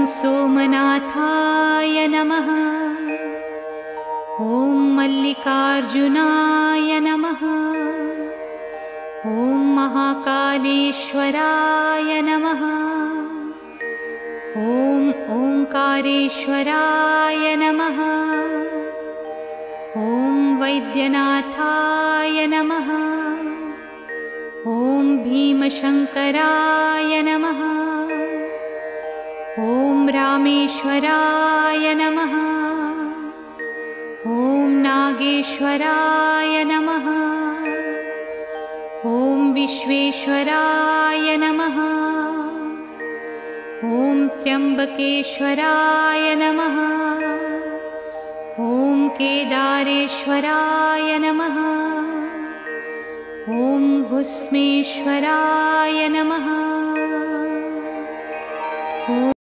सोमनाथाय नमः। ॐ मल्लिकार्जुनाय नमः। ॐ महाकालेश्वराय नमः। ॐ ओंकारेश्वराय नमः। ॐ वैद्यनाथाय नमः। ॐ भीमशंकराय नमः। ॐ रामेश्वराय नमः। ॐ नागेश्वराय नमः। ॐ विश्वेश्वराय नमः। ॐ त्र्यंबकेश्वराय नमः। ॐ केदारेश्वराय नमः। ॐ भुस्मेश्वराय नमः।